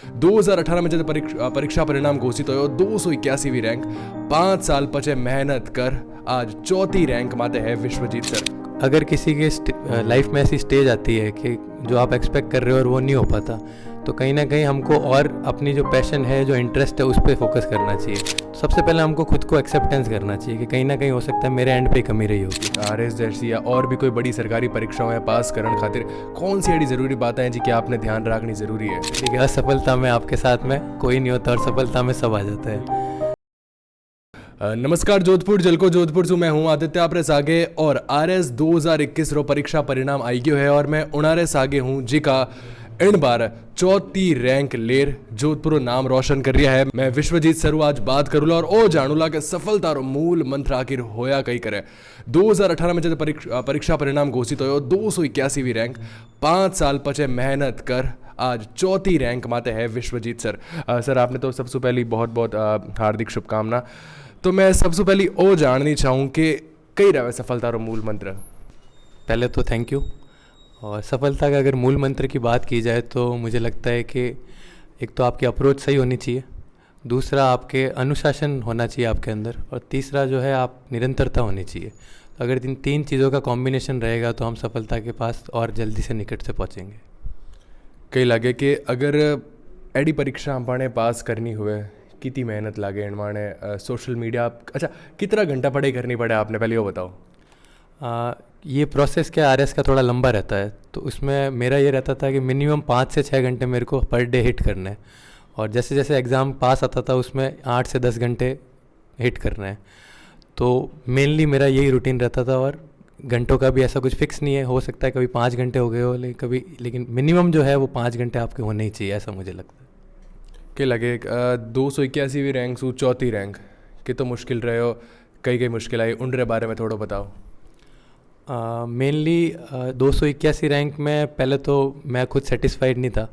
2018 में जब परीक्षा परिणाम घोषित हो 281वीं रैंक 5 साल पचे मेहनत कर आज चौथी रैंक माते है विश्वजीत सर। अगर किसी के लाइफ में ऐसी स्टेज आती है कि जो आप एक्सपेक्ट कर रहे हो और वो नहीं हो पाता, तो कहीं ना कहीं हमको और अपनी जो पैशन है, जो इंटरेस्ट है, उस पर फोकस करना चाहिए। तो सबसे पहले हमको खुद को एक्सेप्टेंस करना चाहिए कि कहीं ना कहीं हो सकता है मेरे एंड पे कमी रही होगी। आरएस जैसी या और भी कोई बड़ी सरकारी परीक्षाओं में पास करने खातिर कौन सी ऐसी जरूरी बातें हैं जी कि आपने ध्यान रखनी जरूरी है? ठीक है, असफलता में आपके साथ में कोई नहीं होता और सफलता में सब आ जाता है। नमस्कार जोधपुर जलको जोधपुर से मैं हूं आदित्य आपरे सागे और आरएस 2021 रो परीक्षा परिणाम आई गयो है और मैं उनारे सागे हूं जी का इन बार चौथी रैंक लेर जोधपुर नाम रोशन कर रहा है। मैं विश्वजीत सर आज बात करूला और ओ जानूला के सफलता रो मूल मंत्र आखिर होया कई करे। 2018 में जब परीक्षा परिणाम घोषित हो 281वीं रैंक 5 साल पचे मेहनत कर आज चौथी रैंक माते है विश्वजीत सर। सर आपने तो सबसे पहली बहुत बहुत हार्दिक शुभकामना। तो मैं सबसे पहले ओ जाननी चाहूँ कि कई रहे सफलता रो मूल मंत्र? पहले तो थैंक यू। और सफलता का अगर मूल मंत्र की बात की जाए तो मुझे लगता है कि एक तो आपकी अप्रोच सही होनी चाहिए, दूसरा आपके अनुशासन होना चाहिए आपके अंदर, और तीसरा जो है आप निरंतरता होनी चाहिए। तो अगर इन तीन चीज़ों का कॉम्बिनेशन रहेगा तो हम सफलता के पास और जल्दी से निकट से पहुँचेंगे। कई लगे कि अगर एडी परीक्षा हमने पास करनी हुए कितनी मेहनत लागे इनमाने सोशल मीडिया अच्छा कितना घंटा पढ़ाई करनी पड़े आपने पहले वो बताओ। ये प्रोसेस क्या आरएस का थोड़ा लंबा रहता है, तो उसमें मेरा ये रहता था कि मिनिमम 5 से 6 घंटे मेरे को पर डे हिट करना है, और जैसे जैसे एग्ज़ाम पास आता था उसमें 8 से 10 घंटे हिट करना है। तो मेनली मेरा यही रूटीन रहता था, और घंटों का भी ऐसा कुछ फिक्स नहीं है, हो सकता है कभी 5 घंटे हो गए हो लेकिन मिनिमम जो है वो 5 घंटे आपके होने ही चाहिए, ऐसा मुझे लगता है। के लगे 281वीं रैंक सु चौथी रैंक कि तो मुश्किल रहे हो, कई मुश्किल आई उन बारे में थोड़ा बताओ। मेनली 281 रैंक में पहले तो मैं खुद सेटिस्फाइड नहीं था,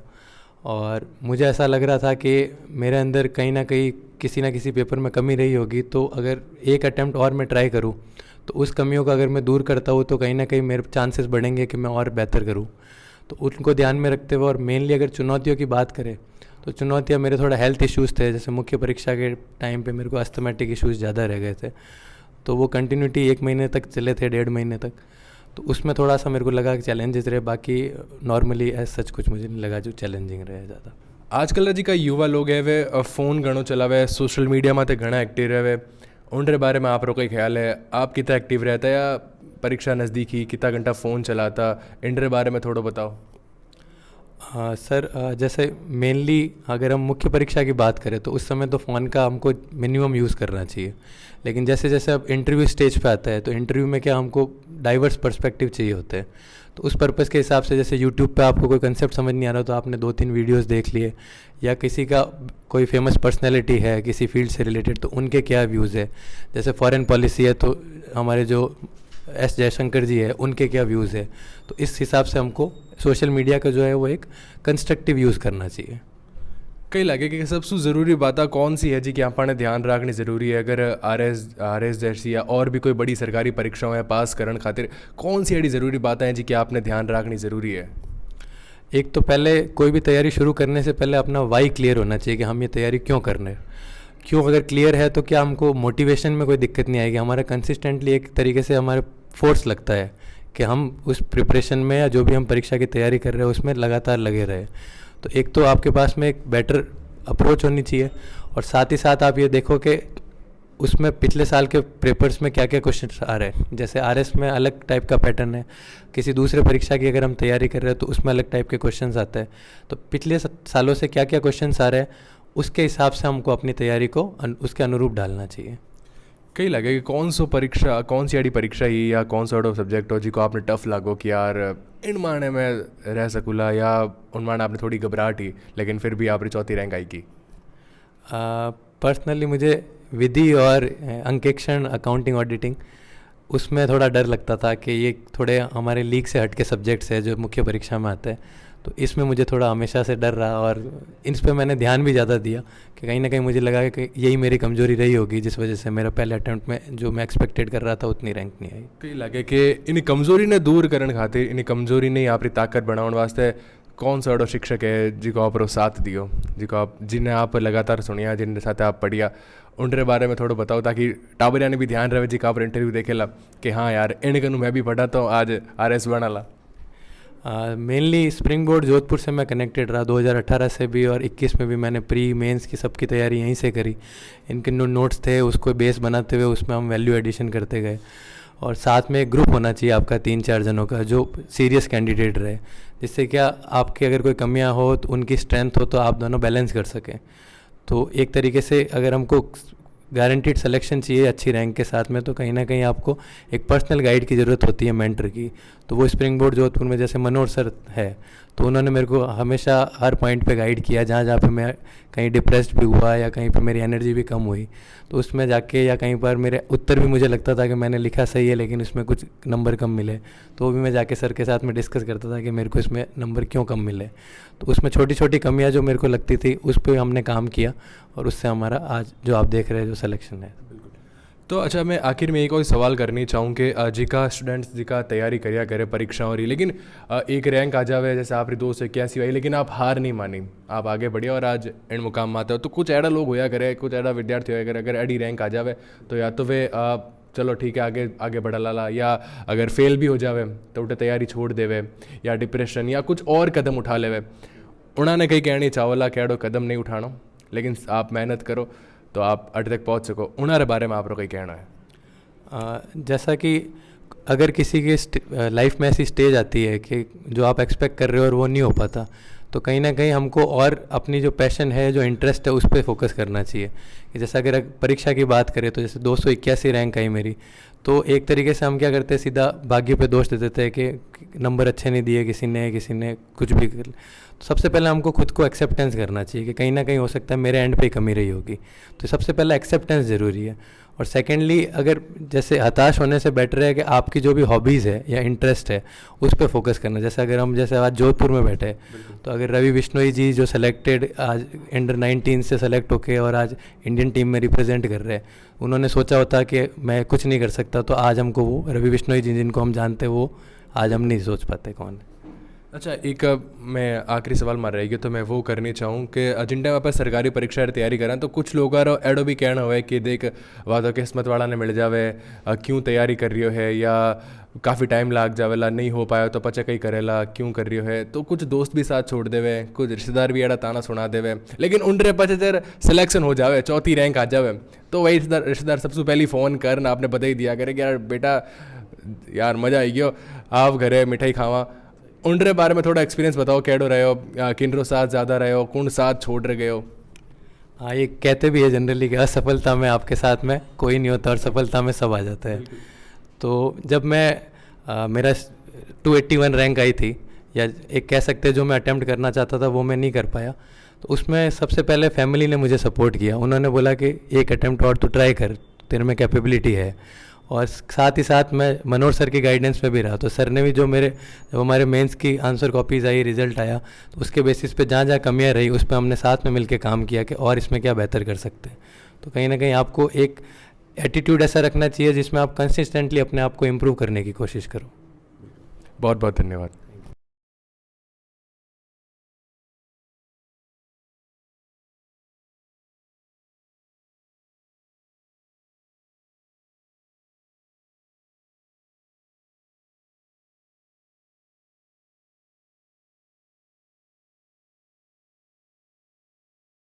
और मुझे ऐसा लग रहा था कि मेरे अंदर कहीं ना कहीं किसी ना किसी पेपर में कमी रही होगी, तो अगर एक अटैम्प्ट और मैं ट्राई करूं तो उस कमियों को अगर मैं दूर करता हूं तो कहीं ना कहीं मेरे चांसेस बढ़ेंगे कि मैं और बेहतर करूं। तो उनको ध्यान में रखते हुए, और मेनली अगर चुनौतियों की बात करें तो चुनौतियाँ मेरे थोड़ा हेल्थ इश्यूज़ थे। जैसे मुख्य परीक्षा के टाइम पे मेरे को अस्थमेटिक इश्यूज़ ज़्यादा रह गए थे, तो वो कंटिन्यूटी 1 महीने तक चले थे, 1.5 महीने तक। तो उसमें थोड़ा सा मेरे को लगा कि चैलेंजेस रहे, बाकी नॉर्मली एज सच कुछ मुझे नहीं लगा जो चैलेंजिंग रहे ज़्यादा। आजकल जी का युवा लोग है वे फ़ोन घणो चलावे, सोशल मीडिया में घना एक्टिव रहे, उन बारे में आप रो कोई ख्याल है? आप कितना एक्टिव रहता है या परीक्षा नज़दीकी कितना घंटा फ़ोन चलाता, इन बारे में थोड़ा बताओ। सर जैसे मेनली अगर हम मुख्य परीक्षा की बात करें तो उस समय तो फ़ोन का हमको मिनिमम यूज़ करना चाहिए, लेकिन जैसे जैसे अब इंटरव्यू स्टेज पे आता है तो इंटरव्यू में क्या हमको डाइवर्स पर्सपेक्टिव चाहिए होते हैं। तो उस पर्पज़ के हिसाब से जैसे यूट्यूब पे आपको कोई कंसेप्ट समझ नहीं आ रहा तो आपने 2-3 वीडियोस देख लिए, या किसी का कोई फेमस पर्सनैलिटी है किसी फील्ड से रिलेटेड तो उनके क्या व्यूज़ है। जैसे फॉरेन पॉलिसी है तो हमारे जो एस जयशंकर जी है उनके क्या व्यूज़ है। तो इस हिसाब से हमको सोशल मीडिया का जो है वो एक कंस्ट्रक्टिव यूज़ करना चाहिए। कई लगे कि सबसे ज़रूरी बात कौन सी है जी कि आपने ध्यान रखनी ज़रूरी है अगर आरएस जैसी या और भी कोई बड़ी सरकारी परीक्षाओं में पास करने खातिर कौन सी ऐसी ज़रूरी बातें हैं जी कि आपने ध्यान रखनी ज़रूरी है? एक तो पहले कोई भी तैयारी शुरू करने से पहले अपना वाई क्लियर होना चाहिए कि हम ये तैयारी क्यों कर रहे हैं। क्यों अगर क्लियर है तो क्या हमको मोटिवेशन में कोई दिक्कत नहीं आएगी, हमारा कंसिस्टेंटली एक तरीके से हमारे फोर्स लगता है कि हम उस प्रिपरेशन में या जो भी हम परीक्षा की तैयारी कर रहे हैं उसमें लगातार लगे रहे। तो एक तो आपके पास में एक बेटर अप्रोच होनी चाहिए, और साथ ही साथ आप ये देखो कि उसमें पिछले साल के पेपर्स में क्या क्या क्वेश्चन आ रहे हैं। जैसे आरएस में अलग टाइप का पैटर्न है, किसी दूसरे परीक्षा की अगर हम तैयारी कर रहे हैं तो उसमें अलग टाइप के क्वेश्चंस आते हैं। तो पिछले सालों से क्या क्या क्वेश्चंस आ रहे हैं उसके हिसाब से हमको अपनी तैयारी को उसके अनुरूप डालना चाहिए। कई लगे कि कौन सी ऐसी परीक्षा ही या कौन सा सब्जेक्ट हो जिसको आपने टफ लागो कि यार इन माने में रह सकूला, या उन माने आपने थोड़ी घबराहट ही लेकिन फिर भी आपने चौथी रैंक आई की? पर्सनली मुझे विधि और अंकेक्षण अकाउंटिंग ऑडिटिंग उसमें थोड़ा डर लगता था कि ये थोड़े हमारे लीग से हट के सब्जेक्ट्स है जो मुख्य परीक्षा में आते हैं, तो इसमें मुझे थोड़ा हमेशा से डर रहा, और इन पर मैंने ध्यान भी ज़्यादा दिया कि कहीं ना कहीं मुझे लगा कि यही मेरी कमज़ोरी रही होगी जिस वजह से मेरा पहले अटैम्प्ट में जो मैं एक्सपेक्टेड कर रहा था उतनी रैंक नहीं आई। कई लगे कि इन कमज़ोरी ने दूर करने खातिर, इन कमज़ोरी ने आपकी ताकत बढ़ाने वास्ते कौन सा एडो शिक्षक है जिको आप साथ दियो, जिको आप जिन्हें आप लगातार सुनिया, जिनके साथ आप पढ़िया, उनके बारे में थोड़ा बताओ ताकि टाबरिया ने भी ध्यान रहे जी का आप इंटरव्यू देखेला कि हाँ यार इन कनु मैं भी पढ़ा तो आज RS बनाला। मेनली स्प्रिंग बोर्ड जोधपुर से मैं कनेक्टेड रहा 2018 से भी, और 21 में भी मैंने प्री मेंस की सबकी तैयारी यहीं से करी। इनके नोट्स थे उसको बेस बनाते हुए उसमें हम वैल्यू एडिशन करते गए, और साथ में एक ग्रुप होना चाहिए आपका 3-4 जनों का जो सीरियस कैंडिडेट रहे, जिससे क्या आपकी अगर कोई कमियां हो तो उनकी स्ट्रेंथ हो तो आप दोनों बैलेंस कर सकें। तो एक तरीके से अगर हमको गारंटीड सिलेक्शन चाहिए अच्छी रैंक के साथ में, तो कहीं ना कहीं आपको एक पर्सनल गाइड की ज़रूरत होती है, मेंटर की। तो वो स्प्रिंग बोर्ड जोधपुर में जैसे मनोज सर है, तो उन्होंने मेरे को हमेशा हर पॉइंट पे गाइड किया, जहाँ जहाँ पे मैं कहीं डिप्रेस्ड भी हुआ या कहीं पे मेरी एनर्जी भी कम हुई तो उसमें जाके, या कहीं पर मेरे उत्तर भी मुझे लगता था कि मैंने लिखा सही है लेकिन उसमें कुछ नंबर कम मिले, तो वो भी मैं जाके सर के साथ में डिस्कस करता था कि मेरे को इसमें नंबर क्यों कम मिले। तो उसमें छोटी छोटी कमियाँ जो मेरे को लगती थी उस पर हमने काम किया, और उससे हमारा आज जो आप देख रहे हैं जो सिलेक्शन है। तो अच्छा, मैं आखिर में एक और सवाल करनी चाहूँ कि जिका स्टूडेंट्स जिका तैयारी करिया करे परीक्षाओं रही, लेकिन एक रैंक आ जावे जैसे आपकी 281 आई, लेकिन आप हार नहीं मानी, आप आगे बढ़िया और आज एंड मुकाम में आते हो। तो कुछ ऐसा लोग होया करे, कुछ ऐसा विद्यार्थी होया करे, अगर एडी रैंक आ जावे तो या तो वे चलो ठीक है आगे आगे बढ़ा ला, या अगर फेल भी हो जावे तो उठे तैयारी छोड़ देवे, या डिप्रेशन या कुछ और कदम उठा लेवे। उन्होंने कहीं कहनी चावला कि एडो कदम नहीं उठाना, लेकिन आप मेहनत करो तो आप अट तक पहुंच सको, उन्हारे बारे में आप कहीं कहना है? जैसा कि अगर किसी के लाइफ में ऐसी स्टेज आती है कि जो आप एक्सपेक्ट कर रहे हो और वो नहीं हो पाता, तो कहीं ना कहीं हमको और अपनी जो पैशन है, जो इंटरेस्ट है, उस पर फोकस करना चाहिए। कि जैसे अगर परीक्षा की बात करें तो जैसे 281 रैंक आई मेरी, तो एक तरीके से हम क्या करते हैं, सीधा भाग्य पे दोष दे देते हैं कि नंबर अच्छे नहीं दिए किसी ने कुछ भी कर। तो सबसे पहले हमको खुद को एक्सेप्टेंस करना चाहिए कि कहीं ना कहीं हो सकता है मेरे एंड पे ही कमी रही होगी, तो सबसे पहले एक्सेप्टेंस ज़रूरी है। और सेकेंडली, अगर जैसे हताश होने से बेटर है कि आपकी जो भी हॉबीज़ है या इंटरेस्ट है उस पर फोकस करना। जैसे अगर हम जैसे आज जोधपुर में बैठे, तो अगर रवि बिश्नोई जी जो सेलेक्टेड आज अंडर-19 से सेलेक्ट होके और आज इंडियन टीम में रिप्रेजेंट कर रहे हैं, उन्होंने सोचा होता कि मैं कुछ नहीं कर सकता, तो आज हमको वो रवि बिश्नोई जी जिनको हम जानते हैं वो आज हम नहीं सोच पाते कौन है। अच्छा, एक मैं आखिरी सवाल मार रहेगी तो मैं वो करनी चाहूँ कि जिन टाइम आप सरकारी परीक्षा की तैयारी करें तो कुछ लोग एडो भी कहना हुआ है कि देख वाह तो किस्मत वाला ने मिल जावे, क्यों तैयारी कर रही हो है, या काफ़ी टाइम लाग जावेला, नहीं हो पाया तो पचा कहीं करेला, क्यों कर रही हो है। तो कुछ दोस्त भी साथ छोड़ देवे, कुछ रिश्तेदार भी एड़ा ताना सुना देवे, लेकिन उनरे पचे जर सिलेक्शन हो जावे, चौथी रैंक आ जावे, तो वही रिश्तेदार सबसे पहले फ़ोन कर ना आपने बता ही दिया करे कि यार बेटा यार मज़ा आई गयो, आप घरे मिठाई खावा। उनके बारे में थोड़ा एक्सपीरियंस बताओ, कैडो रहे हो, किनरो साथ ज़्यादा रहे हो, कौन साथ छोड़ रहे गए हो? हाँ, ये कहते भी है जनरली कि असफलता में आपके साथ में कोई नहीं होता और सफलता में सब आ जाता है। तो जब मैं मेरा 281 रैंक आई थी, या एक कह सकते हैं जो मैं अटेम्प्ट करना चाहता था वो मैं नहीं कर पाया, तो उसमें सबसे पहले फैमिली ने मुझे सपोर्ट किया। उन्होंने बोला कि एक अटेम्प्ट और तो ट्राई कर, तेरे में कैपेबिलिटी है। और साथ ही साथ मैं मनोज सर की गाइडेंस में भी रहा, तो सर ने भी जब हमारे मेंस की आंसर कॉपीज़ आई, रिजल्ट आया, तो उसके बेसिस पे जहाँ जहाँ कमियाँ रही उस पर हमने साथ में मिलकर काम किया कि और इसमें क्या बेहतर कर सकते हैं। तो कहीं ना कहीं आपको एक एटीट्यूड ऐसा रखना चाहिए जिसमें आप कंसिस्टेंटली अपने आप को इम्प्रूव करने की कोशिश करो। बहुत बहुत धन्यवाद।